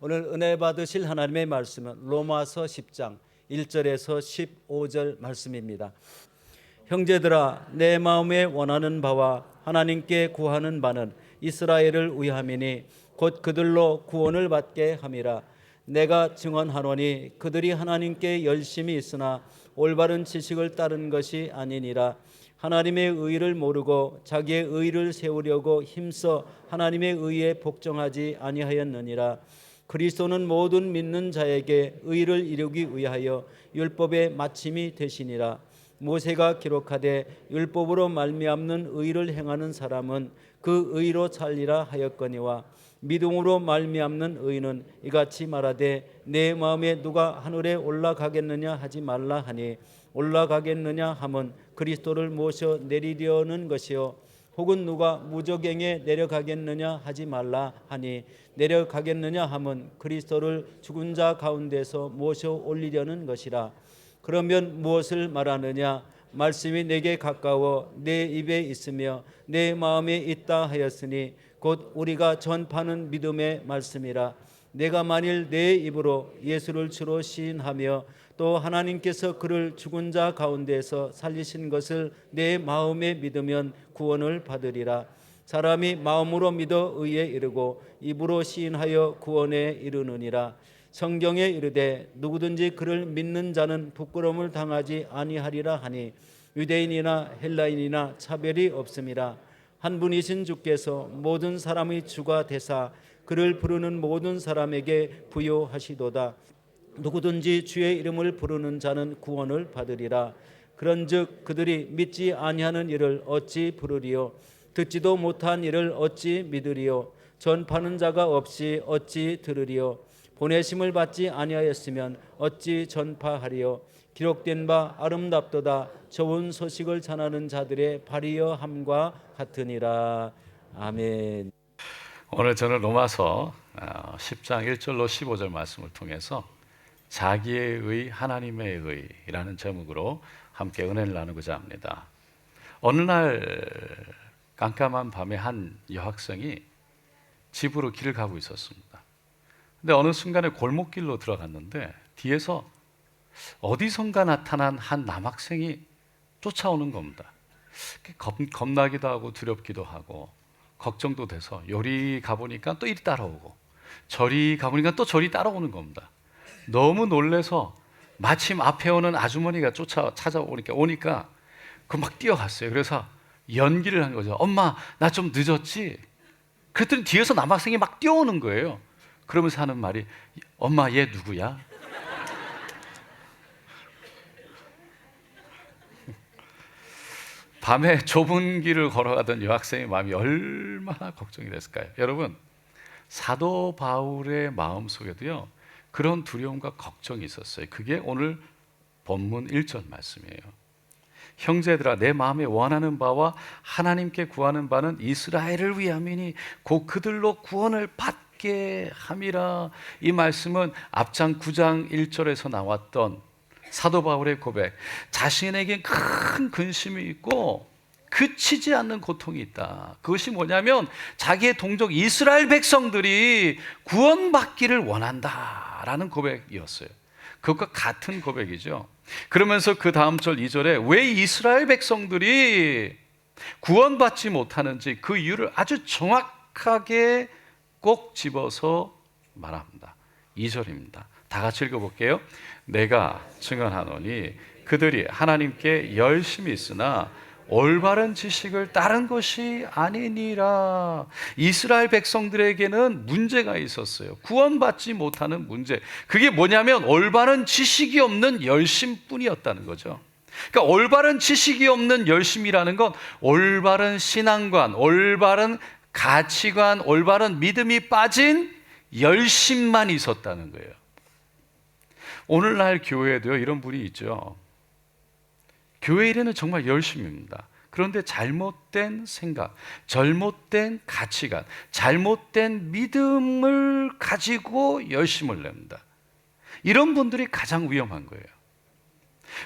오늘 은혜 받으실 하나님의 말씀은 로마서 10장 1절에서 15절 말씀입니다. 형제들아, 내 마음에 원하는 바와 하나님께 구하는 바는 이스라엘을 위함이니 곧 그들로 구원을 받게 함이라. 내가 증언하노니 그들이 하나님께 열심히 있으나 올바른 지식을 따른 것이 아니니라. 하나님의 의를 모르고 자기의 의를 세우려고 힘써 하나님의 의에 복종하지 아니하였느니라. 그리스도는 모든 믿는 자에게 의를 이루기 위하여 율법의 마침이 되시니라. 모세가 기록하되 율법으로 말미암는 의를 행하는 사람은 그 의로 살리라 하였거니와 믿음으로 말미암는 의는 이같이 말하되 내 마음에 누가 하늘에 올라가겠느냐 하지 말라 하니 올라가겠느냐 함은 그리스도를 모셔 내리려는 것이요 혹은 누가 무저갱에 내려가겠느냐 하지 말라 하니 내려가겠느냐 함은 그리스도를 죽은 자 가운데서 모셔 올리려는 것이라. 그러면 무엇을 말하느냐? 말씀이 내게 가까워 내 입에 있으며 내 마음에 있다 하였으니 곧 우리가 전파하는 믿음의 말씀이라. 내가 만일 내 입으로 예수를 주로 시인하며 또 하나님께서 그를 죽은 자 가운데서 살리신 것을 내 마음에 믿으면 구원을 받으리라. 사람이 마음으로 믿어 의에 이르고 입으로 시인하여 구원에 이르느니라. 성경에 이르되 누구든지 그를 믿는 자는 부끄러움을 당하지 아니하리라 하니 유대인이나 헬라인이나 차별이 없음이라. 한 분이신 주께서 모든 사람의 주가 되사 그를 부르는 모든 사람에게 부요하시도다. 누구든지 주의 이름을 부르는 자는 구원을 받으리라. 그런즉 그들이 믿지 아니하는 일을 어찌 부르리요? 듣지도 못한 일을 어찌 믿으리요? 전파하는 자가 없이 어찌 들으리요? 보내심을 받지 아니하였으면 어찌 전파하리요? 기록된 바 아름답도다. 좋은 소식을 전하는 자들의 발이여 함과 같으니라. 아멘. 오늘 저는 로마서 10장 1절로 15절 말씀을 통해서 자기의 의, 하나님의 의라는 제목으로 함께 은혜를 나누고자 합니다. 어느 날 깜깜한 밤에 한 여학생이 집으로 길을 가고 있었습니다. 근데 어느 순간에 골목길로 들어갔는데 뒤에서 어디선가 나타난 한 남학생이 쫓아오는 겁니다. 겁나기도 하고 두렵기도 하고 걱정도 돼서 요리 가보니까 또 이리 따라오고 저리 가보니까 또 저리 따라오는 겁니다. 너무 놀래서 마침 앞에 오는 아주머니가 찾아오니까 그 막 뛰어갔어요. 그래서 연기를 한 거죠. 엄마, 나 좀 늦었지? 그랬더니 뒤에서 남학생이 막 뛰어오는 거예요. 그러면서 하는 말이 엄마, 얘 누구야? 밤에 좁은 길을 걸어가던 여학생의 마음이 얼마나 걱정이 됐을까요? 여러분, 사도 바울의 마음속에도요 그런 두려움과 걱정이 있었어요. 그게 오늘 본문 1절 말씀이에요. 형제들아, 내 마음에 원하는 바와 하나님께 구하는 바는 이스라엘을 위함이니 곧 그들로 구원을 받게 함이라. 이 말씀은 앞장 9장 1절에서 나왔던 사도 바울의 고백, 자신에게 큰 근심이 있고 그치지 않는 고통이 있다. 그것이 뭐냐면 자기의 동족 이스라엘 백성들이 구원받기를 원한다라는 고백이었어요. 그것과 같은 고백이죠. 그러면서 그 다음 절 2절에 왜 이스라엘 백성들이 구원받지 못하는지 그 이유를 아주 정확하게 꼭 집어서 말합니다. 2절입니다. 다 같이 읽어볼게요. 내가 증언하노니 그들이 하나님께 열심히 있으나 올바른 지식을 따른 것이 아니니라. 이스라엘 백성들에게는 문제가 있었어요. 구원받지 못하는 문제. 그게 뭐냐면 올바른 지식이 없는 열심뿐이었다는 거죠. 그러니까 올바른 지식이 없는 열심이라는 건 올바른 신앙관, 올바른 가치관, 올바른 믿음이 빠진 열심만 있었다는 거예요. 오늘날 교회에도요 이런 분이 있죠. 교회 일에는 정말 열심입니다. 그런데 잘못된 생각, 잘못된 가치관, 잘못된 믿음을 가지고 열심을 냅니다. 이런 분들이 가장 위험한 거예요.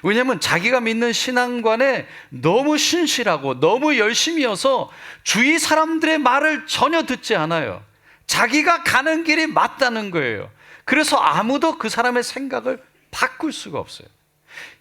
왜냐하면 자기가 믿는 신앙관에 너무 신실하고 너무 열심이어서 주위 사람들의 말을 전혀 듣지 않아요. 자기가 가는 길이 맞다는 거예요. 그래서 아무도 그 사람의 생각을 바꿀 수가 없어요.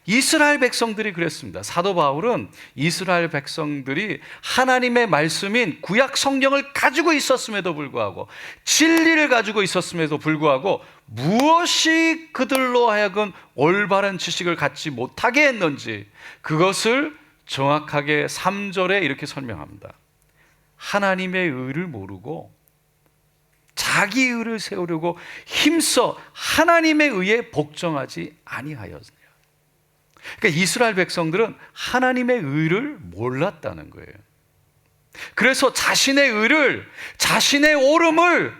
이스라엘 백성들이 그랬습니다. 사도 바울은 이스라엘 백성들이 하나님의 말씀인 구약 성경을 가지고 있었음에도 불구하고, 진리를 가지고 있었음에도 불구하고 무엇이 그들로 하여금 올바른 지식을 갖지 못하게 했는지, 그것을 정확하게 3절에 이렇게 설명합니다. 하나님의 의를 모르고 자기 의를 세우려고 힘써 하나님의 의에 복종하지 아니하였느냐. 그러니까 이스라엘 백성들은 하나님의 의를 몰랐다는 거예요. 그래서 자신의 의를, 자신의 옳음을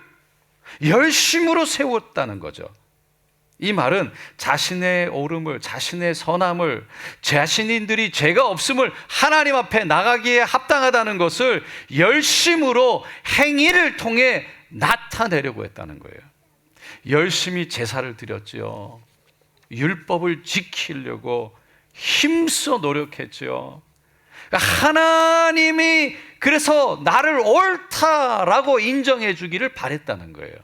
열심으로 세웠다는 거죠. 이 말은 자신의 옳음을, 자신의 선함을, 자신들이 죄가 없음을 하나님 앞에 나가기에 합당하다는 것을 열심으로 행위를 통해 나타내려고 했다는 거예요. 열심히 제사를 드렸지요. 율법을 지키려고 힘써 노력했지요. 하나님이 그래서 나를 옳다라고 인정해 주기를 바랬다는 거예요.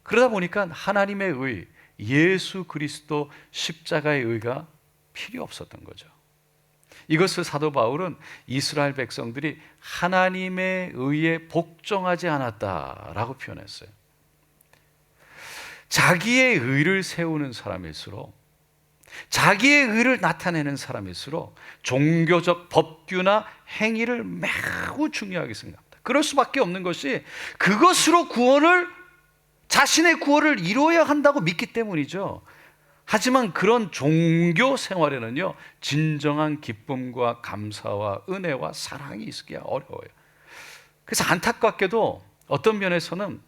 그러다 보니까 하나님의 의, 예수 그리스도 십자가의 의가 필요 없었던 거죠. 이것을 사도 바울은 이스라엘 백성들이 하나님의 의에 복종하지 않았다라고 표현했어요. 자기의 의를 세우는 사람일수록, 자기의 의를 나타내는 사람일수록 종교적 법규나 행위를 매우 중요하게 생각합니다. 그럴 수밖에 없는 것이 그것으로 자신의 구원을 이루어야 한다고 믿기 때문이죠. 하지만 그런 종교 생활에는요, 진정한 기쁨과 감사와 은혜와 사랑이 있기가 어려워요. 그래서 안타깝게도 어떤 면에서는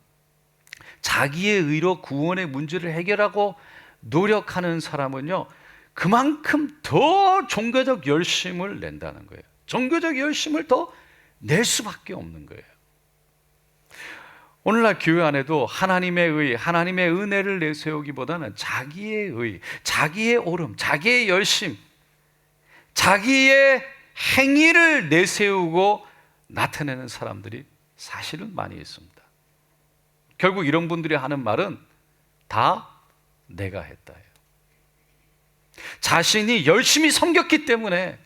자기의 의로 구원의 문제를 해결하고 노력하는 사람은요, 그만큼 더 종교적 열심을 낸다는 거예요. 종교적 열심을 더 낼 수밖에 없는 거예요. 오늘날 교회 안에도 하나님의 의, 하나님의 은혜를 내세우기보다는 자기의 의, 자기의 옳음, 자기의 열심, 자기의 행위를 내세우고 나타내는 사람들이 사실은 많이 있습니다. 결국 이런 분들이 하는 말은 다 내가 했다예요. 자신이 열심히 섬겼기 때문에,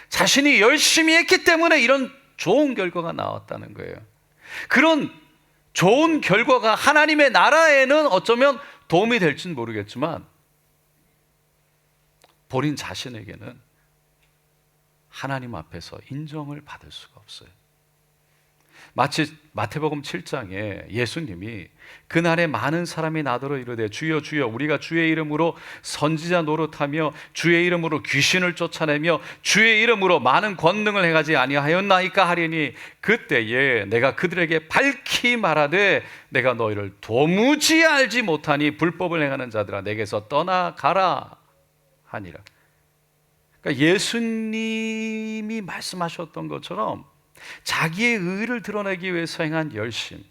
자신이 열심히 했기 때문에 이런 좋은 결과가 나왔다는 거예요. 그런 좋은 결과가 하나님의 나라에는 어쩌면 도움이 될지는 모르겠지만 본인 자신에게는 하나님 앞에서 인정을 받을 수가 없어요. 마치 마태복음 7장에 예수님이 그날에 많은 사람이 나더러 이르되 주여 주여 우리가 주의 이름으로 선지자 노릇하며 주의 이름으로 귀신을 쫓아내며 주의 이름으로 많은 권능을 행하지 아니하였나이까 하리니 그때에 내가 그들에게 밝히 말하되 내가 너희를 도무지 알지 못하니 불법을 행하는 자들아 내게서 떠나가라 하니라. 그러니까 예수님이 말씀하셨던 것처럼 자기의 의를 드러내기 위해서 행한 열심,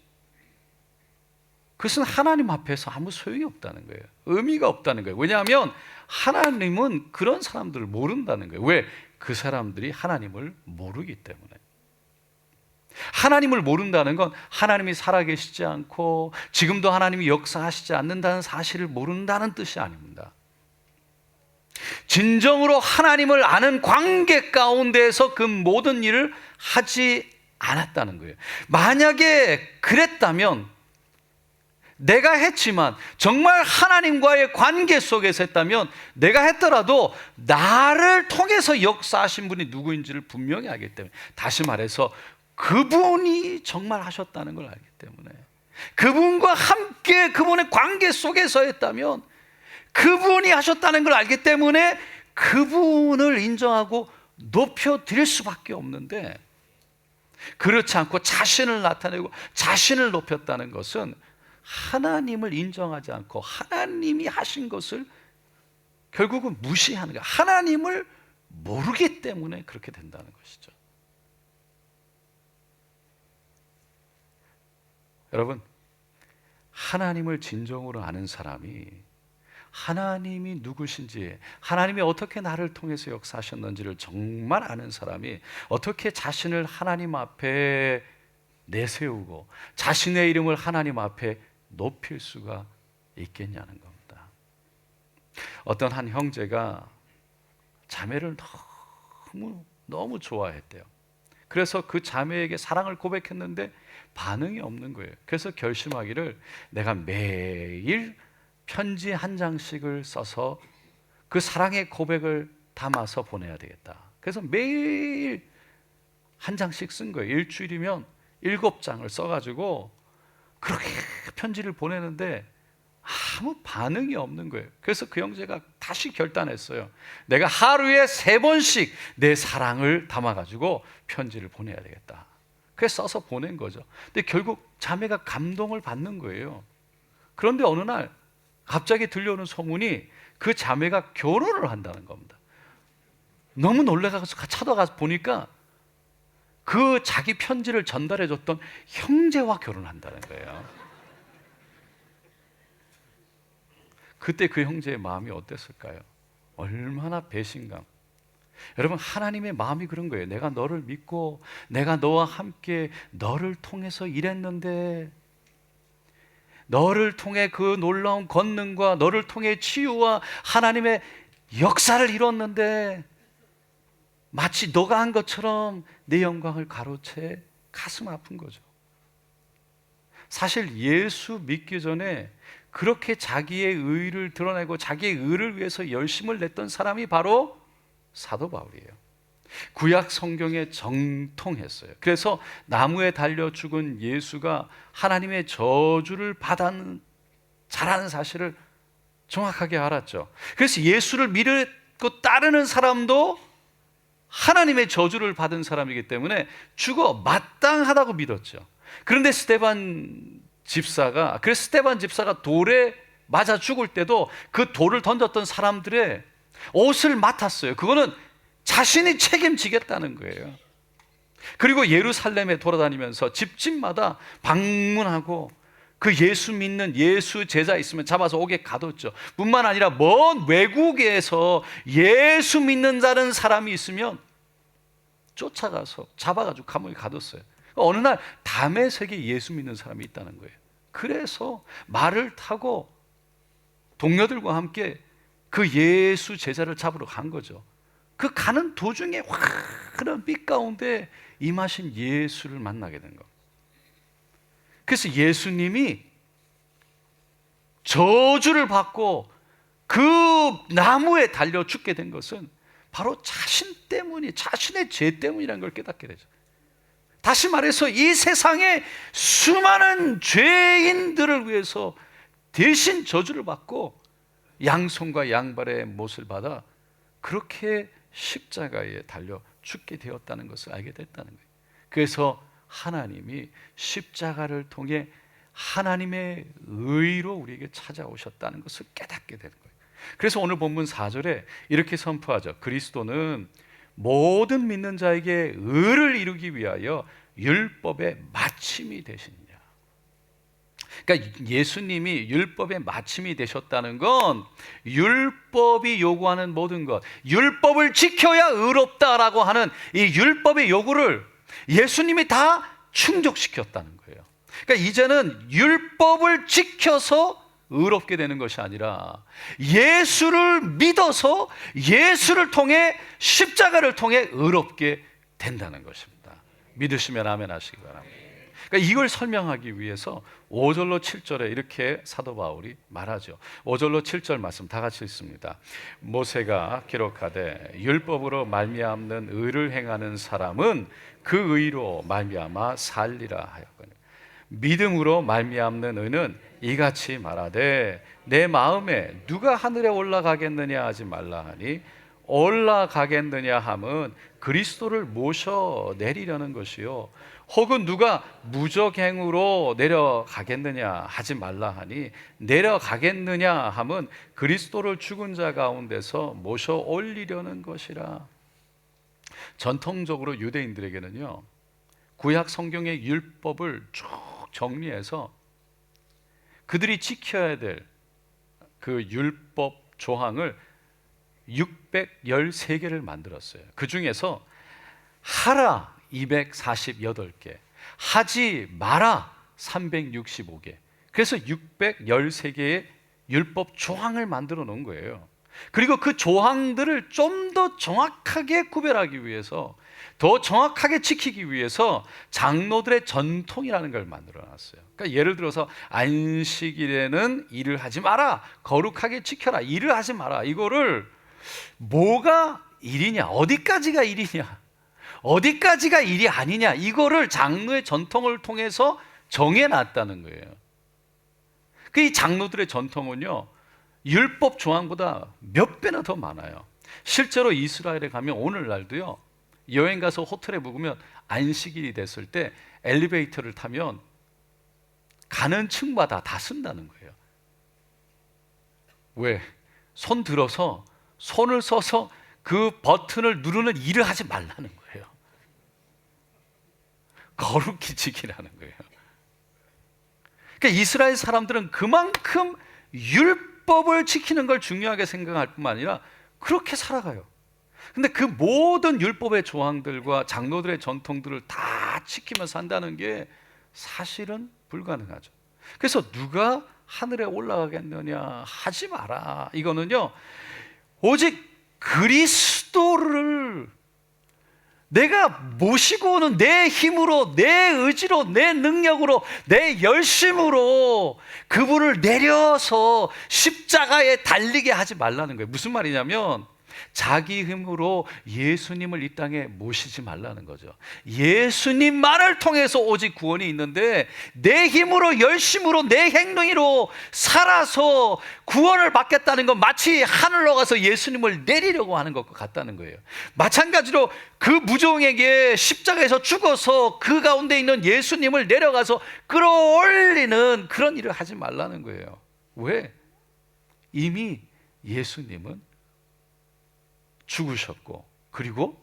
그것은 하나님 앞에서 아무 소용이 없다는 거예요. 의미가 없다는 거예요. 왜냐하면 하나님은 그런 사람들을 모른다는 거예요. 왜? 그 사람들이 하나님을 모르기 때문에. 하나님을 모른다는 건 하나님이 살아계시지 않고 지금도 하나님이 역사하시지 않는다는 사실을 모른다는 뜻이 아닙니다. 진정으로 하나님을 아는 관계 가운데에서 그 모든 일을 하지 않았다는 거예요. 만약에 그랬다면, 내가 했지만 정말 하나님과의 관계 속에서 했다면, 내가 했더라도 나를 통해서 역사하신 분이 누구인지를 분명히 알기 때문에, 다시 말해서 그분이 정말 하셨다는 걸 알기 때문에, 그분과 함께 그분의 관계 속에서 했다면 그분이 하셨다는 걸 알기 때문에 그분을 인정하고 높여드릴 수밖에 없는데, 그렇지 않고 자신을 나타내고 자신을 높였다는 것은 하나님을 인정하지 않고 하나님이 하신 것을 결국은 무시하는 거예요. 하나님을 모르기 때문에 그렇게 된다는 것이죠. 여러분, 하나님을 진정으로 아는 사람이 하나님이 누구신지, 하나님이 어떻게 나를 통해서 역사하셨는지를 정말 아는 사람이 어떻게 자신을 하나님 앞에 내세우고 자신의 이름을 하나님 앞에 높일 수가 있겠냐는 겁니다. 어떤 한 형제가 자매를 너무 좋아했대요. 그래서 그 자매에게 사랑을 고백했는데 반응이 없는 거예요. 그래서 결심하기를 내가 매일 편지 한 장씩을 써서 그 사랑의 고백을 담아서 보내야 되겠다. 그래서 매일 한 장씩 쓴 거예요. 일주일이면 7장을 써가지고 그렇게 편지를 보내는데 아무 반응이 없는 거예요. 그래서 그 형제가 다시 결단했어요. 내가 하루에 3번씩 내 사랑을 담아가지고 편지를 보내야 되겠다. 그래서 써서 보낸 거죠. 근데 결국 자매가 감동을 받는 거예요. 그런데 어느 날 갑자기 들려오는 소문이 그 자매가 결혼을 한다는 겁니다. 너무 놀라서 찾아가서 보니까 그 자기 편지를 전달해 줬던 형제와 결혼한다는 거예요. 그때 그 형제의 마음이 어땠을까요? 얼마나 배신감. 여러분, 하나님의 마음이 그런 거예요. 내가 너를 믿고 내가 너와 함께 너를 통해서 일했는데, 너를 통해 그 놀라운 권능과 너를 통해 치유와 하나님의 역사를 이뤘는데 마치 너가 한 것처럼 내 영광을 가로채 가슴 아픈 거죠. 사실 예수 믿기 전에 그렇게 자기의 의를 드러내고 자기의 의를 위해서 열심을 냈던 사람이 바로 사도 바울이에요. 구약 성경에 정통했어요. 그래서 나무에 달려 죽은 예수가 하나님의 저주를 받은 자라는 사실을 정확하게 알았죠. 그래서 예수를 믿고 따르는 사람도 하나님의 저주를 받은 사람이기 때문에 죽어 마땅하다고 믿었죠. 그런데 스데반 집사가 돌에 맞아 죽을 때도 그 돌을 던졌던 사람들의 옷을 맡았어요. 그거는 자신이 책임지겠다는 거예요. 그리고 예루살렘에 돌아다니면서 집집마다 방문하고 그 예수 믿는 예수 제자 있으면 잡아서 옥에 가뒀죠. 뿐만 아니라 먼 외국에서 예수 믿는 다른 사람이 있으면 쫓아가서 잡아가지고 감옥에 가뒀어요. 어느 날 다메섹에 예수 믿는 사람이 있다는 거예요. 그래서 말을 타고 동료들과 함께 그 예수 제자를 잡으러 간 거죠. 그 가는 도중에 환한 빛 가운데 임하신 예수를 만나게 된 겁니다. 그래서 예수님이 저주를 받고 그 나무에 달려 죽게 된 것은 바로 자신의 죄 때문이라는 걸 깨닫게 되죠. 다시 말해서 이 세상에 수많은 죄인들을 위해서 대신 저주를 받고 양손과 양발의 못을 받아 그렇게 십자가에 달려 죽게 되었다는 것을 알게 됐다는 거예요. 그래서 하나님이 십자가를 통해 하나님의 의로 우리에게 찾아오셨다는 것을 깨닫게 되는 거예요. 그래서 오늘 본문 4절에 이렇게 선포하죠. 그리스도는 모든 믿는 자에게 의를 이루기 위하여 율법의 마침이 되시느냐. 그러니까 예수님이 율법의 마침이 되셨다는 건 율법이 요구하는 모든 것, 율법을 지켜야 의롭다라고 하는 이 율법의 요구를 예수님이 다 충족시켰다는 거예요. 그러니까 이제는 율법을 지켜서 의롭게 되는 것이 아니라 예수를 믿어서 예수를 통해 십자가를 통해 의롭게 된다는 것입니다. 믿으시면 아멘 하시기 바랍니다. 그러니까 이걸 설명하기 위해서 5절로 7절에 이렇게 사도 바울이 말하죠. 5절로 7절 말씀 다 같이 읽습니다. 모세가 기록하되 율법으로 말미암는 의를 행하는 사람은 그 의로 말미암아 살리라 하였거늘. 믿음으로 말미암는 의는 이같이 말하되 내 마음에 누가 하늘에 올라가겠느냐 하지 말라 하니 올라가겠느냐 함은 그리스도를 모셔 내리려는 것이요 혹은 누가 무적행으로 내려가겠느냐 하지 말라 하니 내려가겠느냐 함은 그리스도를 죽은 자 가운데서 모셔 올리려는 것이라. 전통적으로 유대인들에게는요 구약 성경의 율법을 쭉 정리해서 그들이 지켜야 될 그 율법 조항을 613개를 만들었어요. 그 중에서 하라 248개, 하지 마라 365개. 그래서 613개의 율법 조항을 만들어 놓은 거예요. 그리고 그 조항들을 좀 더 정확하게 구별하기 위해서, 더 정확하게 지키기 위해서 장로들의 전통이라는 걸 만들어 놨어요. 그러니까 예를 들어서 안식일에는 일을 하지 마라, 거룩하게 지켜라, 일을 하지 마라. 이거를 뭐가 일이냐, 어디까지가 일이냐, 어디까지가 일이 아니냐, 이거를 장로의 전통을 통해서 정해놨다는 거예요. 이 장로들의 전통은요, 율법 조항보다 몇 배나 더 많아요. 실제로 이스라엘에 가면 오늘날도요, 여행 가서 호텔에 묵으면 안식일이 됐을 때 엘리베이터를 타면 가는 층마다 다 쓴다는 거예요. 왜? 손 들어서, 손을 써서 그 버튼을 누르는 일을 하지 말라는 거예요. 거룩히 지키라는 거예요. 그러니까 이스라엘 사람들은 그만큼 율법을 지키는 걸 중요하게 생각할 뿐만 아니라 그렇게 살아가요. 근데 그 모든 율법의 조항들과 장로들의 전통들을 다 지키면서 산다는 게 사실은 불가능하죠. 그래서 누가 하늘에 올라가겠느냐, 하지 마라. 이거는요, 오직 그리스도를 내가 모시고 오는 내 힘으로, 내 의지로, 내 능력으로, 내 열심으로 그분을 내려서 십자가에 달리게 하지 말라는 거예요. 무슨 말이냐면 자기 힘으로 예수님을 이 땅에 모시지 말라는 거죠. 예수님만을 통해서 오직 구원이 있는데 내 힘으로, 열심으로, 내 행동으로 살아서 구원을 받겠다는 건 마치 하늘로 가서 예수님을 내리려고 하는 것과 같다는 거예요. 마찬가지로 그 무종에게 십자가에서 죽어서 그 가운데 있는 예수님을 내려가서 끌어올리는 그런 일을 하지 말라는 거예요. 왜? 이미 예수님은 죽으셨고 그리고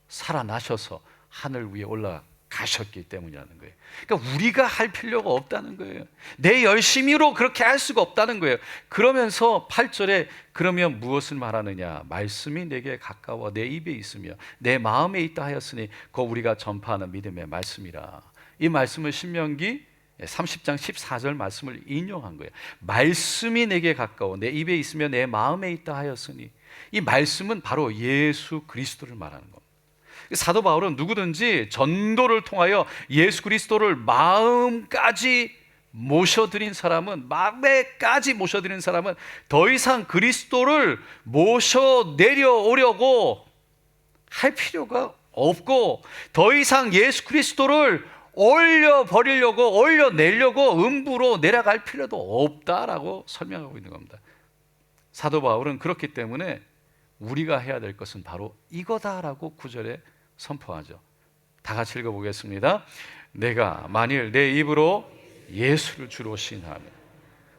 살아나셔서 하늘 위에 올라가셨기 때문이라는 거예요. 그러니까 우리가 할 필요가 없다는 거예요. 내 열심히로 그렇게 할 수가 없다는 거예요. 그러면서 8절에 그러면 무엇을 말하느냐, 말씀이 내게 가까워 내 입에 있으며 내 마음에 있다 하였으니 그 우리가 전파하는 믿음의 말씀이라. 이 말씀은 신명기 30장 14절 말씀을 인용한 거예요. 말씀이 내게 가까워 내 입에 있으며 내 마음에 있다 하였으니, 이 말씀은 바로 예수 그리스도를 말하는 겁니다. 사도 바울은 누구든지 전도를 통하여 예수 그리스도를 마음까지 모셔드린 사람은, 마음에까지 모셔드린 사람은 더 이상 그리스도를 모셔 내려오려고 할 필요가 없고, 더 이상 예수 그리스도를 올려버리려고, 올려내려고 음부로 내려갈 필요도 없다라고 설명하고 있는 겁니다. 사도 바울은 그렇기 때문에 우리가 해야 될 것은 바로 이거다라고 9절에 선포하죠. 다 같이 읽어보겠습니다. 내가 만일 내 입으로 예수를 주로 시인하며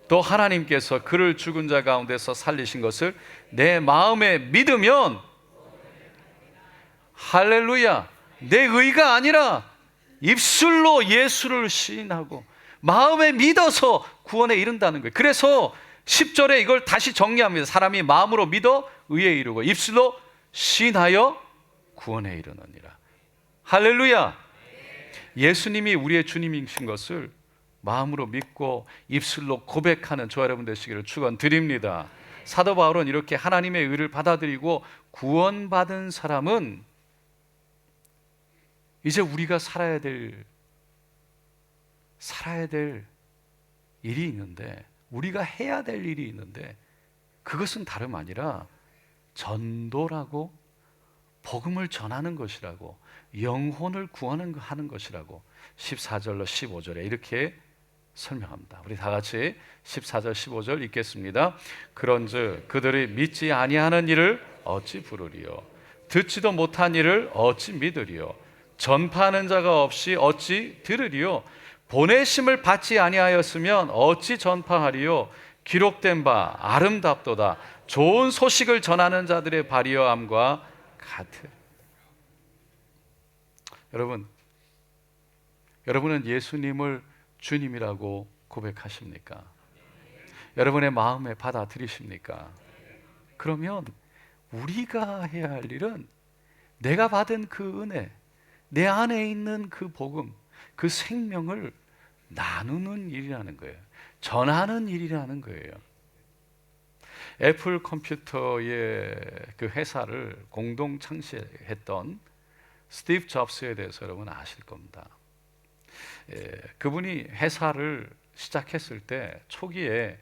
또 하나님께서 그를 죽은 자 가운데서 살리신 것을 내 마음에 믿으면, 할렐루야, 내 의가 아니라 입술로 예수를 시인하고 마음에 믿어서 구원에 이른다는 거예요. 그래서 10절에 이걸 다시 정리합니다. 사람이 마음으로 믿어 의에 이르고 입술로 시인하여 구원에 이르느니라. 할렐루야. 예수님이 우리의 주님이신 것을 마음으로 믿고 입술로 고백하는 저와 여러분 되시기를 축원드립니다. 사도 바울은 이렇게 하나님의 의를 받아들이고 구원받은 사람은 이제 우리가 살아야 될 일이 있는데, 우리가 해야 될 일이 있는데, 그것은 다름 아니라 전도라고, 복음을 전하는 것이라고, 영혼을 구하는 것이라고 14절로 15절에 이렇게 설명합니다. 우리 다 같이 14절 15절 읽겠습니다. 그런즉 그들이 믿지 아니하는 일을 어찌 부르리요, 듣지도 못한 일을 어찌 믿으리요, 전파하는 자가 없이 어찌 들으리요, 보내심을 받지 아니하였으면 어찌 전파하리요, 기록된 바 아름답도다 좋은 소식을 전하는 자들의 발이여함과 같으. 여러분은 예수님을 주님이라고 고백하십니까? 여러분의 마음에 받아들이십니까? 그러면 우리가 해야 할 일은 내가 받은 그 은혜, 내 안에 있는 그 복음, 그 생명을 나누는 일이라는 거예요. 전하는 일이라는 거예요. 애플 컴퓨터의 그 회사를 공동 창시했던 스티브 잡스에 대해서 여러분 아실 겁니다. 그분이 회사를 시작했을 때 초기에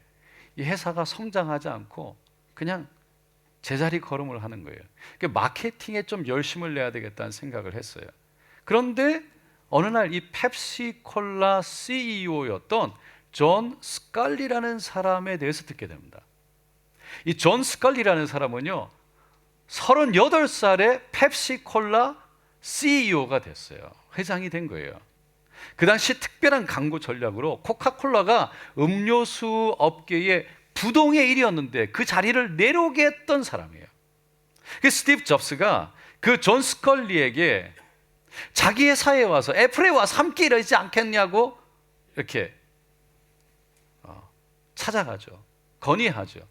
이 회사가 성장하지 않고 그냥 제자리 걸음을 하는 거예요. 그러니까 마케팅에 좀 열심을 내야 되겠다는 생각을 했어요. 그런데 어느 날 이 펩시콜라 CEO였던 존 스컬리라는 사람에 대해서 듣게 됩니다. 이 존 스컬리라는 사람은요 38살에 펩시콜라 CEO가 됐어요. 회장이 된 거예요. 그 당시 특별한 광고 전략으로 코카콜라가 음료수 업계의 부동의 1위였는데 그 자리를 내려오게 했던 사람이에요. 그 스티브 잡스가 그 존 스컬리에게 자기 회사에 와서 애플에 와서 함께 일하지 않겠냐고 이렇게 찾아가죠. 건의하죠.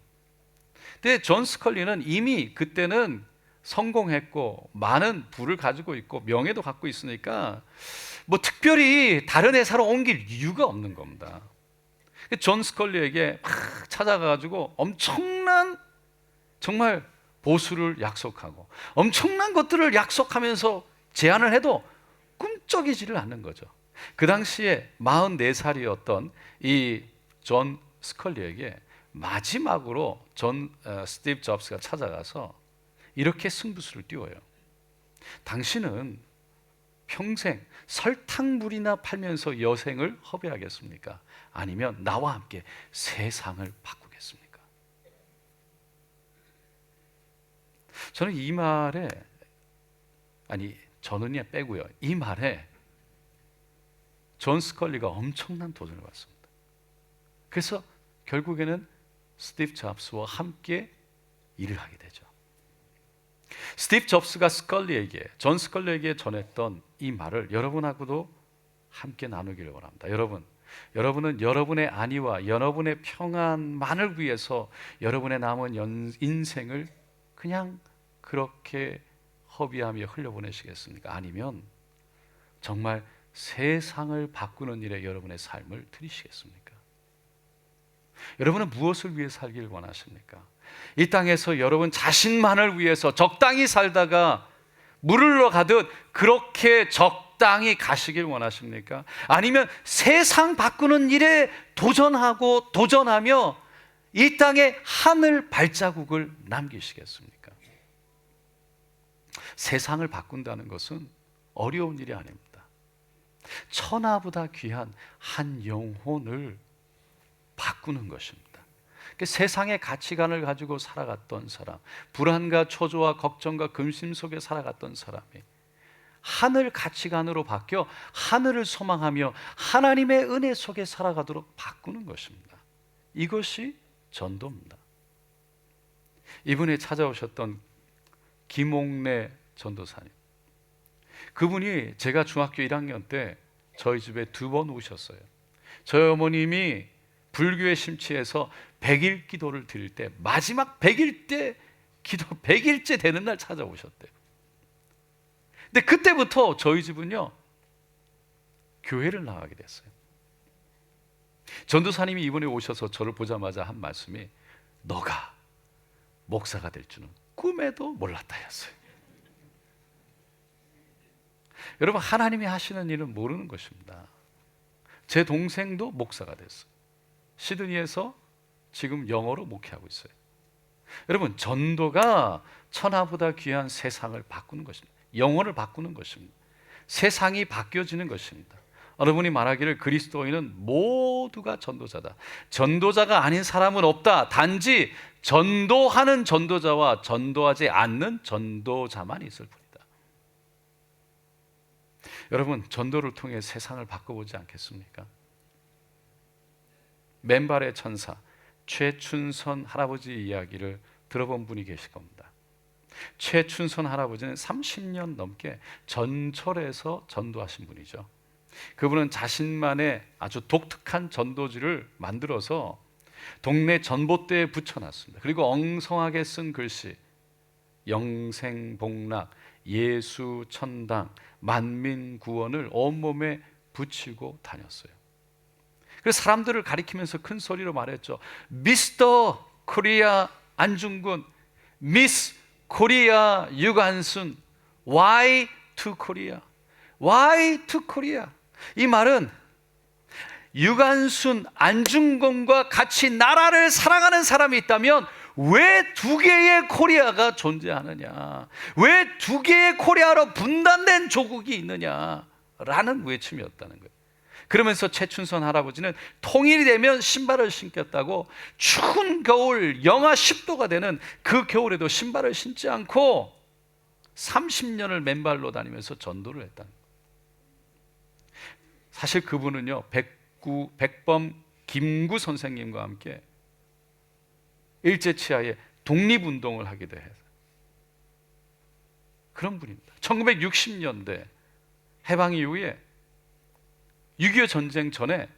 근데 존 스컬리는 이미 그때는 성공했고 많은 부를 가지고 있고 명예도 갖고 있으니까 뭐 특별히 다른 회사로 옮길 이유가 없는 겁니다. 존 스컬리에게 막 찾아가가지고 엄청난 정말 보수를 약속하고 엄청난 것들을 약속하면서 제안을 해도 꿈쩍이지를 않는 거죠. 그 당시에 44살이었던 이 존 스컬리에게 마지막으로 스티브 잡스가 찾아가서 이렇게 승부수를 띄워요. 당신은 평생 설탕물이나 팔면서 여생을 허비하겠습니까? 아니면 나와 함께 세상을 바꾸겠습니까? 저는 이 말에 저는요 빼고요. 이 말에 존 스컬리가 엄청난 도전을 받습니다. 그래서 결국에는 스티브 잡스와 함께 일을 하게 되죠. 스티브 잡스가 존 스컬리에게 전했던 이 말을 여러분하고도 함께 나누기를 원합니다. 여러분은 여러분의 안위와 여러분의 평안만을 위해서 여러분의 남은 인생을 그냥 그렇게 허비하며 흘려보내시겠습니까? 아니면 정말 세상을 바꾸는 일에 여러분의 삶을 들이시겠습니까? 여러분은 무엇을 위해 살기를 원하십니까? 이 땅에서 여러분 자신만을 위해서 적당히 살다가 물을 가듯 그렇게 적당히 가시길 원하십니까? 아니면 세상 바꾸는 일에 도전하며 이 땅에 하늘 발자국을 남기시겠습니까? 세상을 바꾼다는 것은 어려운 일이 아닙니다. 천하보다 귀한 한 영혼을 바꾸는 것입니다. 세상의 가치관을 가지고 살아갔던 사람, 불안과 초조와 걱정과 근심 속에 살아갔던 사람이 하늘 가치관으로 바뀌어 하늘을 소망하며 하나님의 은혜 속에 살아가도록 바꾸는 것입니다. 이것이 전도입니다. 이번에 찾아오셨던 김옥래 전도사님, 그분이 제가 중학교 1학년 때 저희 집에 2번 오셨어요. 저희 어머님이 불교에 심취해서 100일 기도를 드릴 때 마지막 100일째 되는 날 찾아오셨대요. 근데 그때부터 저희 집은요 교회를 나가게 됐어요. 전도사님이 이번에 오셔서 저를 보자마자 한 말씀이 너가 목사가 될 줄은 꿈에도 몰랐다였어요. 여러분, 하나님이 하시는 일은 모르는 것입니다. 제 동생도 목사가 됐어요. 시드니에서 지금 영어로 목회하고 있어요. 여러분, 전도가 천하보다 귀한 세상을 바꾸는 것입니다. 영혼을 바꾸는 것입니다. 세상이 바뀌어지는 것입니다. 여러분이 말하기를 그리스도인은 모두가 전도자다. 전도자가 아닌 사람은 없다. 단지 전도하는 전도자와 전도하지 않는 전도자만 있을 뿐이다. 여러분, 전도를 통해 세상을 바꿔보지 않겠습니까? 맨발의 천사 최춘선 할아버지 이야기를 들어본 분이 계실 겁니다. 최춘선 할아버지는 30년 넘게 전철에서 전도하신 분이죠. 그분은 자신만의 아주 독특한 전도지를 만들어서 동네 전봇대에 붙여놨습니다. 그리고 엉성하게 쓴 글씨, 영생복락, 예수천당, 만민구원을 온몸에 붙이고 다녔어요. 그래서 사람들을 가리키면서 큰 소리로 말했죠. 미스터 코리아 안중근, 미스 코리아 유관순, Why to Korea? Why to Korea? 이 말은 유관순, 안중근과 같이 나라를 사랑하는 사람이 있다면 왜 두 개의 코리아가 존재하느냐? 왜 두 개의 코리아로 분단된 조국이 있느냐라는 외침이었다는 거예요. 그러면서 최춘선 할아버지는 통일이 되면 신발을 신겠다고 추운 겨울 영하 10도가 되는 그 겨울에도 신발을 신지 않고 30년을 맨발로 다니면서 전도를 했다는 거예요. 사실 그분은요, 백범 김구 선생님과 함께 일제치하에 독립운동을 하기도 해서 그런 분입니다. 1960년대 해방 이후에 6.25 전쟁 전에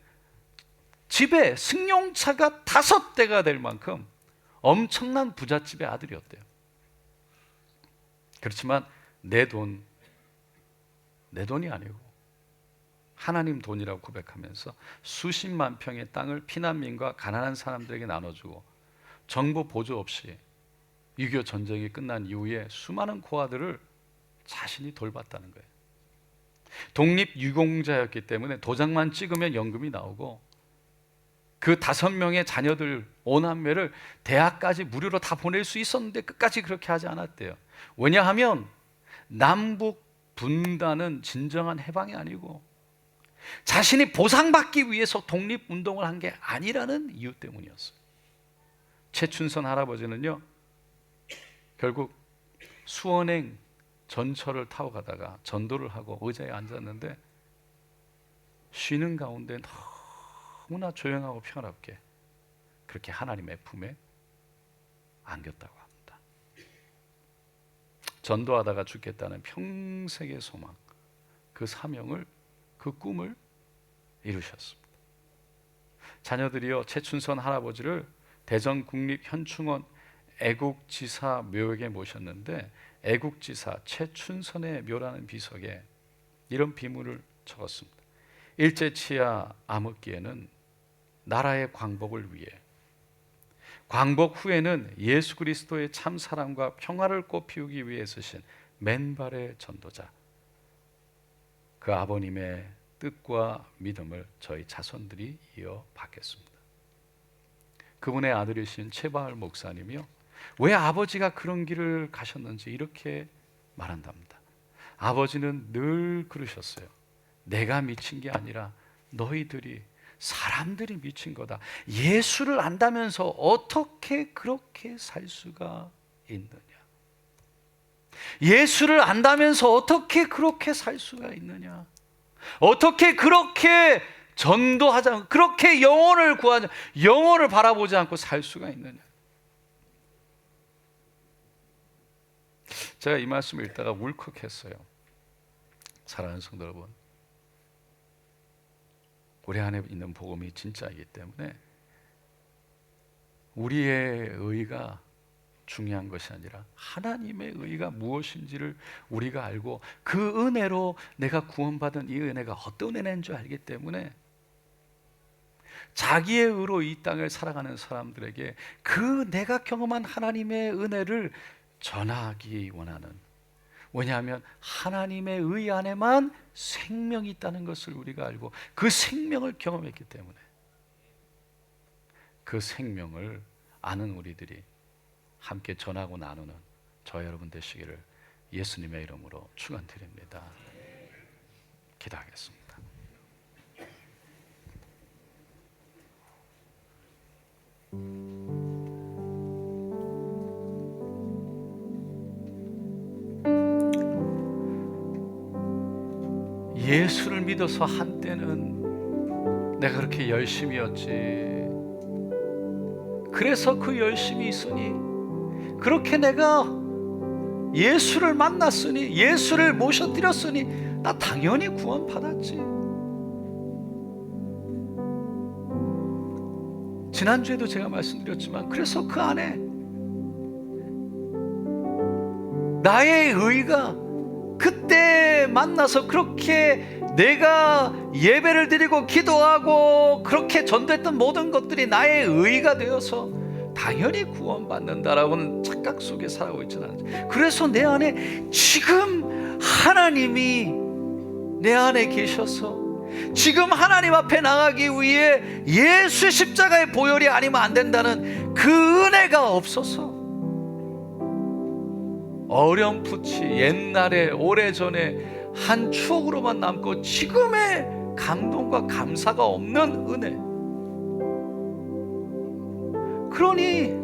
집에 승용차가 5대가 될 만큼 엄청난 부잣집의 아들이었대요. 그렇지만 내 돈이 아니고 하나님 돈이라고 고백하면서 수십만 평의 땅을 피난민과 가난한 사람들에게 나눠주고 정부 보조 없이 6.25 전쟁이 끝난 이후에 수많은 고아들을 자신이 돌봤다는 거예요. 독립유공자였기 때문에 도장만 찍으면 연금이 나오고 그 5명의 자녀들 5남매를 대학까지 무료로 다 보낼 수 있었는데 끝까지 그렇게 하지 않았대요. 왜냐하면 남북 분단은 진정한 해방이 아니고 자신이 보상받기 위해서 독립운동을 한 게 아니라는 이유 때문이었어요. 최춘선 할아버지는요, 결국 수원행 전철을 타고 가다가 전도를 하고 의자에 앉았는데 쉬는 가운데 너무나 조용하고 평화롭게 그렇게 하나님의 품에 안겼다고 합니다. 전도하다가 죽겠다는 평생의 소망, 그 사명을, 그 꿈을 이루셨습니다. 자녀들이요, 최춘선 할아버지를 대전 국립현충원 애국지사 묘역에 모셨는데 애국지사 최춘선의 묘라는 비석에 이런 비문을 적었습니다. 일제치하 암흑기에는 나라의 광복을 위해, 광복 후에는 예수 그리스도의 참사랑과 평화를 꽃피우기 위해 쓰신 맨발의 전도자, 그 아버님의 뜻과 믿음을 저희 자손들이 이어받겠습니다. 그분의 아들이신 최바을 목사님이요, 왜 아버지가 그런 길을 가셨는지 이렇게 말한답니다. 아버지는 늘 그러셨어요. 내가 미친 게 아니라 너희들이, 사람들이 미친 거다. 예수를 안다면서 어떻게 그렇게 살 수가 있느냐? 예수를 안다면서 어떻게 그렇게 살 수가 있느냐? 어떻게 그렇게 전도하지 않고, 그렇게 영혼을 구하지, 영혼을 바라보지 않고 살 수가 있느냐? 제가 이 말씀을 읽다가 울컥했어요. 사랑하는 성도 여러분, 우리 안에 있는 복음이 진짜이기 때문에 우리의 의가 중요한 것이 아니라 하나님의 의가 무엇인지를 우리가 알고 그 은혜로 내가 구원받은 이 은혜가 어떤 은혜인 줄 알기 때문에 자기의 의로 이 땅을 살아가는 사람들에게 그 내가 경험한 하나님의 은혜를 전하기 원하는, 왜냐하면 하나님의 의 안에만 생명이 있다는 것을 우리가 알고 그 생명을 경험했기 때문에 그 생명을 아는 우리들이 함께 전하고 나누는 저 여러분 되시기를 예수님의 이름으로 축원드립니다. 기도하겠습니다. 예수를 믿어서 한때는 내가 그렇게 열심이었지, 그래서 그 열심이 있으니, 그렇게 내가 예수를 만났으니, 예수를 모셔드렸으니 나 당연히 구원 받았지. 지난주에도 제가 말씀드렸지만 그래서 그 안에 나의 의가 그때 만나서 그렇게 내가 예배를 드리고 기도하고 그렇게 전도했던 모든 것들이 나의 의의가 되어서 당연히 구원받는다라고는 착각 속에 살아가고 있지는 않아요. 그래서 내 안에 지금 하나님이 내 안에 계셔서 지금 하나님 앞에 나가기 위해 예수 십자가의 보혈이 아니면 안 된다는 그 은혜가 없어서 어렴풋이 옛날에 오래전에 한 추억으로만 남고 지금의 감동과 감사가 없는 은혜. 그러니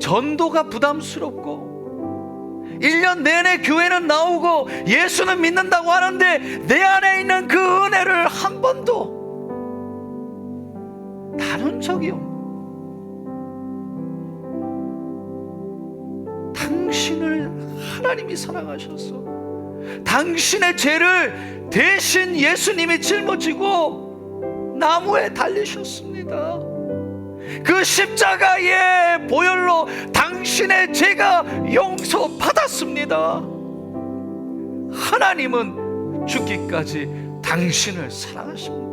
전도가 부담스럽고 1년 내내 교회는 나오고 예수는 믿는다고 하는데 내 안에 있는 그 은혜를 한 번도 나눈 적이 없는, 당신을 하나님이 사랑하셔서 당신의 죄를 대신 예수님이 짊어지고 나무에 달리셨습니다. 그 십자가의 보혈로 당신의 죄가 용서받았습니다. 하나님은 죽기까지 당신을 사랑하십니다.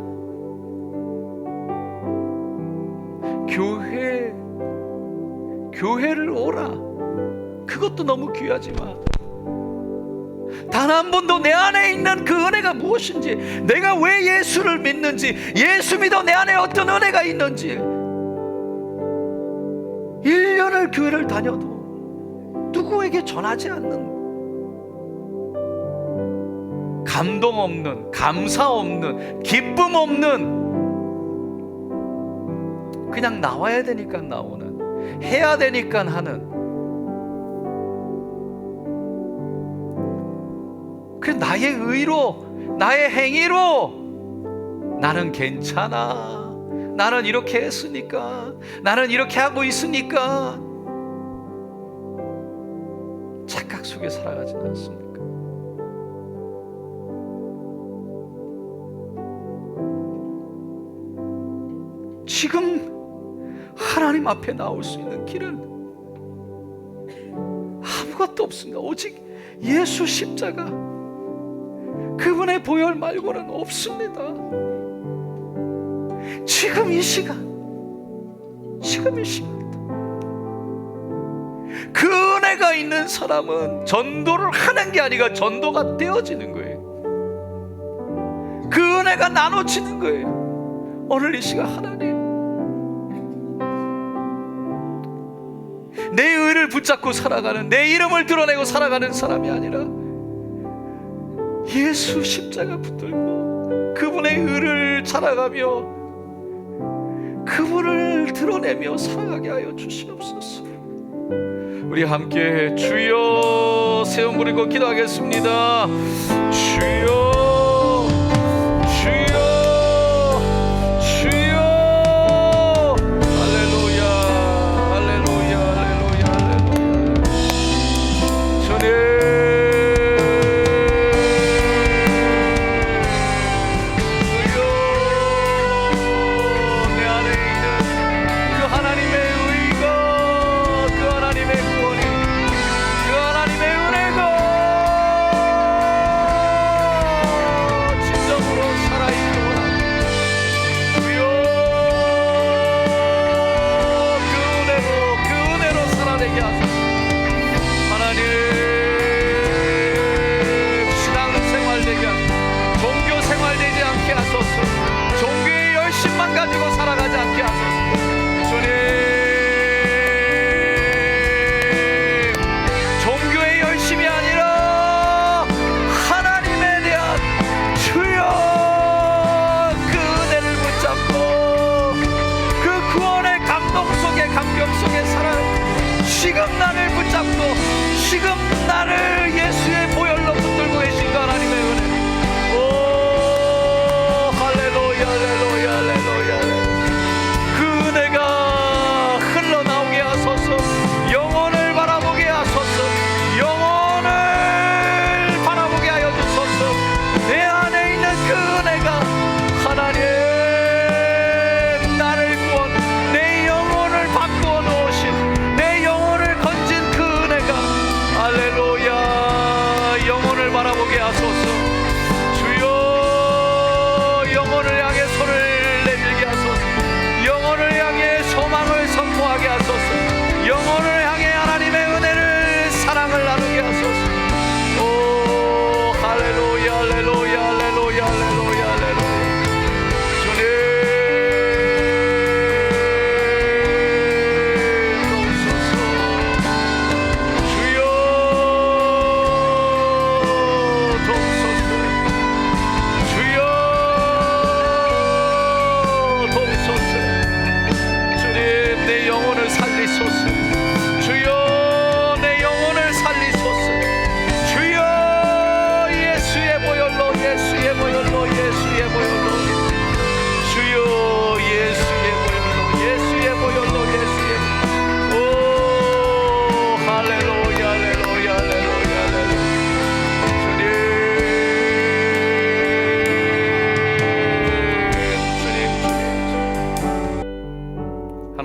교회를 오라, 그것도 너무 귀하지만 단 한 번도 내 안에 있는 그 은혜가 무엇인지, 내가 왜 예수를 믿는지, 예수 믿어 내 안에 어떤 은혜가 있는지, 1년을 교회를 다녀도 누구에게 전하지 않는, 감동 없는, 감사 없는, 기쁨 없는, 그냥 나와야 되니까 나오는, 해야 되니까 하는, 그 나의 의로, 나의 행위로 나는 괜찮아, 나는 이렇게 했으니까, 나는 이렇게 하고 있으니까, 착각 속에 살아가지 않습니까? 지금 하나님 앞에 나올 수 있는 길은 아무것도 없습니다. 오직 예수 십자가, 그분의 보혈 말고는 없습니다. 지금 이 시간 그 은혜가 있는 사람은 전도를 하는 게 아니라 전도가 되어지는 거예요. 그 은혜가 나눠지는 거예요. 오늘 이 시간 하나님, 내 의를 붙잡고 살아가는, 내 이름을 드러내고 살아가는 사람이 아니라 예수 십자가 붙들고 그분의 의를 자라가며 그분을 드러내며 살아가게 하여 주시옵소서. 우리 함께 주여 세움 부리고 기도하겠습니다. 주여, 주여, 주여. 할렐루야, 할렐루야, 할렐루야, 할렐루야. 주님, 가지고 살아가지 않게 하소서. 주님, 종교의 열심이 아니라 하나님에 대한 주여 그 은혜를 붙잡고 그 구원의 감동 속에, 감격 속에 살아 지금 나를 붙잡고 지금 나를 예수의 보혈로 붙들고 계신 거 하나님의 은혜. 할렐루야.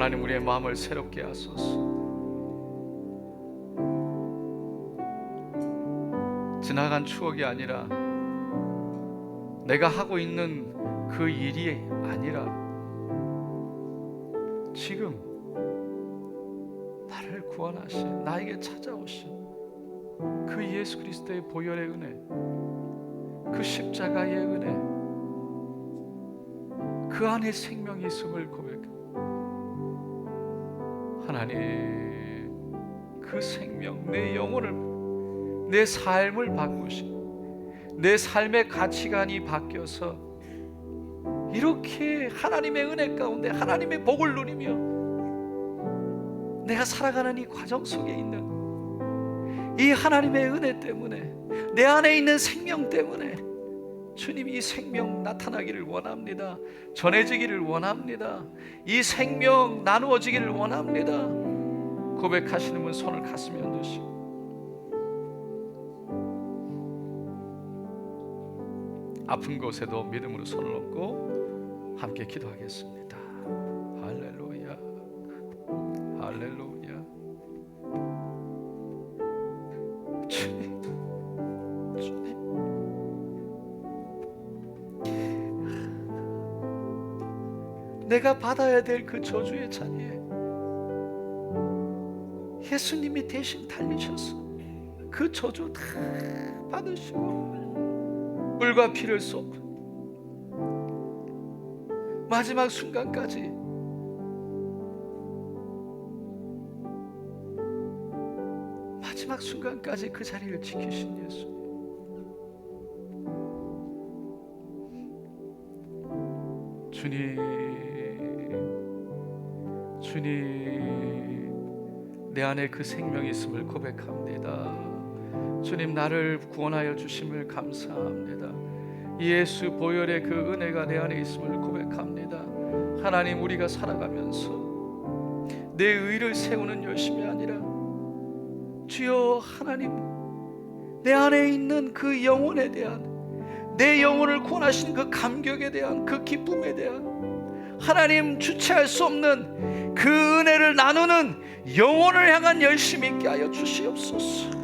하나님 우리의 마음을 새롭게 하소서. 지나간 추억이 아니라 내가 하고 있는 그 일이 아니라 지금 나를 구원하신, 나에게 찾아오신 그 예수 그리스도의 보혈의 은혜, 그 십자가의 은혜, 그 안에 생명이 있음을 고백해. 하나님, 그 생명, 내 영혼을, 내 삶을 바꾸신, 내 삶의 가치관이 바뀌어서 이렇게 하나님의 은혜 가운데 하나님의 복을 누리며 내가 살아가는 이 과정 속에 있는 이 하나님의 은혜 때문에, 내 안에 있는 생명 때문에 주님, 이 생명 나타나기를 원합니다. 전해지기를 원합니다. 이 생명 나누어지기를 원합니다. 고백하시는 분 손을 가슴에 얹으시고, 아픈 곳에도 믿음으로 손을 얹고 함께 기도하겠습니다. 할렐루야, 할렐루야. 주님, 주님, 내가 받아야 될 그 저주의 자리에 예수님이 대신 달리셔서 그 저주 다 받으시고 물과 피를 쏟고 마지막 순간까지 그 자리를 지키신 예수. 주님, 내 안에 그 생명이 있음을 고백합니다. 주님, 나를 구원하여 주심을 감사합니다. 예수 보혈의 그 은혜가 내 안에 있음을 고백합니다. 하나님, 우리가 살아가면서 내 의를 세우는 열심이 아니라 주여 하나님, 내 안에 있는 그 영혼에 대한, 내 영혼을 구원하신 그 감격에 대한, 그 기쁨에 대한 하나님 주체할 수 없는 그 은혜를 나누는 영혼을 향한 열심이 있게 하여 주시옵소서.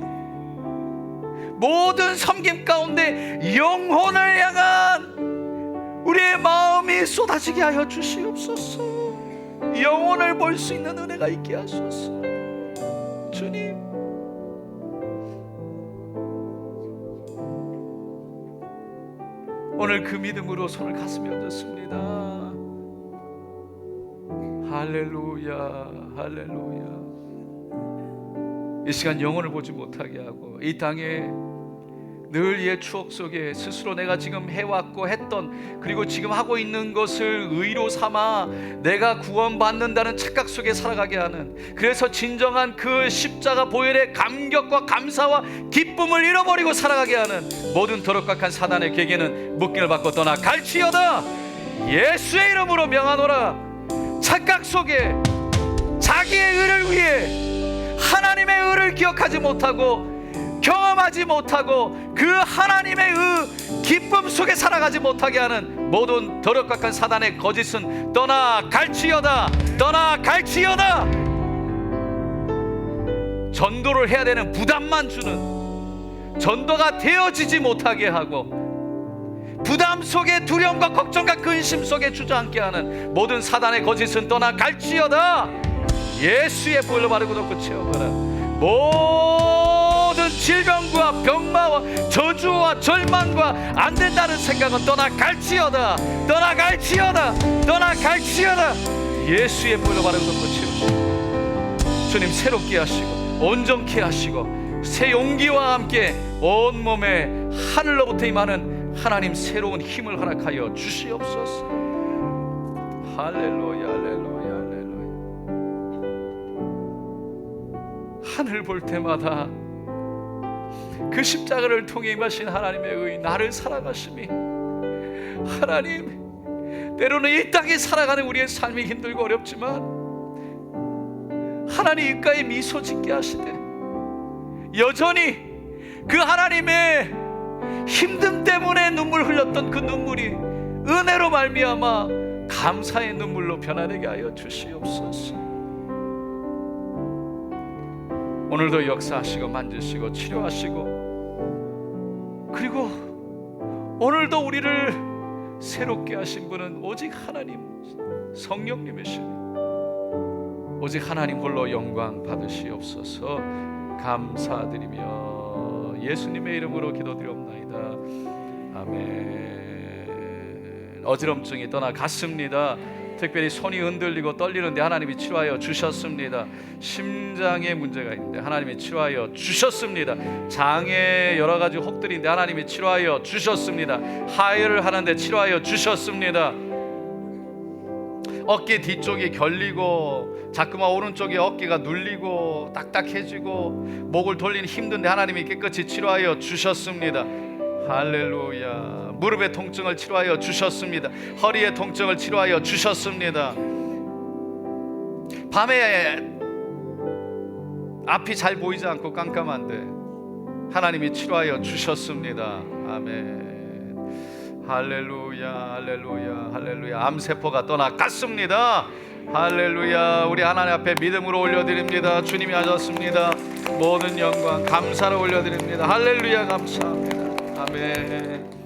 모든 섬김 가운데 영혼을 향한 우리의 마음이 쏟아지게 하여 주시옵소서. 영혼을 볼 수 있는 은혜가 있게 하소서. 주님, 오늘 그 믿음으로 손을 가슴에 얹었습니다. 할렐루야, 할렐루야. 이 시간 영혼을 보지 못하게 하고 이 땅에 늘 옛 추억 속에 스스로 내가 지금 해왔고 했던, 그리고 지금 하고 있는 것을 의로 삼아 내가 구원받는다는 착각 속에 살아가게 하는, 그래서 진정한 그 십자가 보혈의 감격과 감사와 기쁨을 잃어버리고 살아가게 하는 모든 더럽각한 사단의 계계는 묶임을 받고 떠나 갈지어다. 예수의 이름으로 명하노라. 착각 속에 자기의 의를 위해 하나님의 의를 기억하지 못하고 경험하지 못하고 그 하나님의 기쁨 속에 살아가지 못하게 하는 모든 더럽각한 사단의 거짓은 떠나갈지어다. 떠나갈지어다. 전도를 해야 되는 부담만 주는, 전도가 되어지지 못하게 하고 부담 속에 두려움과 걱정과 근심 속에 주저앉게 하는 모든 사단의 거짓은 떠나갈지어다. 예수의 보혈로 바르고 덮고 채워봐라. 모든 질병과 병마와 저주와 절망과 안 된다는 생각은 떠나갈지어다. 떠나갈지어다. 떠나갈지어다. 예수의 보혈로 바르고 덮고 채우시고 주님, 새롭게 하시고 온전케 하시고 새 용기와 함께 온몸에 하늘로부터 임하는 하나님 새로운 힘을 허락하여 주시옵소서. 할렐루야, 할렐루야, 할렐루야. 하늘 볼 때마다 그 십자가를 통해 임하신 하나님의 의, 나를 살아가심이, 하나님, 때로는 이 땅에 살아가는 우리의 삶이 힘들고 어렵지만 하나님 입가에 미소 짓게 하시되 여전히 그 하나님의 힘듦 때문에 눈물 흘렸던 그 눈물이 은혜로 말미암아 감사의 눈물로 변화되게 하여 주시옵소서. 오늘도 역사하시고 만지시고 치료하시고, 그리고 오늘도 우리를 새롭게 하신 분은 오직 하나님 성령님이시니 오직 하나님 홀로 영광 받으시옵소서. 감사드리며 예수님의 이름으로 기도드리옵나이다. 아멘. 어지럼증이 떠나갔습니다. 특별히 손이 흔들리고 떨리는데 하나님이 치료하여 주셨습니다. 심장에 문제가 있는데 하나님이 치료하여 주셨습니다. 장에 여러 가지 혹들인데 하나님이 치료하여 주셨습니다. 하혈을 하는데 치료하여 주셨습니다. 어깨 뒤쪽이 결리고 자꾸만 오른쪽에 어깨가 눌리고 딱딱해지고 목을 돌리는 힘든데 하나님이 깨끗이 치료하여 주셨습니다. 할렐루야. 무릎의 통증을 치료하여 주셨습니다. 허리의 통증을 치료하여 주셨습니다. 밤에 앞이 잘 보이지 않고 깜깜한데 하나님이 치료하여 주셨습니다. 아멘. 할렐루야, 할렐루야, 할렐루야. 암세포가 떠나갔습니다. 할렐루야. 우리 하나님 앞에 믿음으로 올려드립니다. 주님이 하셨습니다. 모든 영광 감사로 올려드립니다. 할렐루야. 감사합니다. 아멘.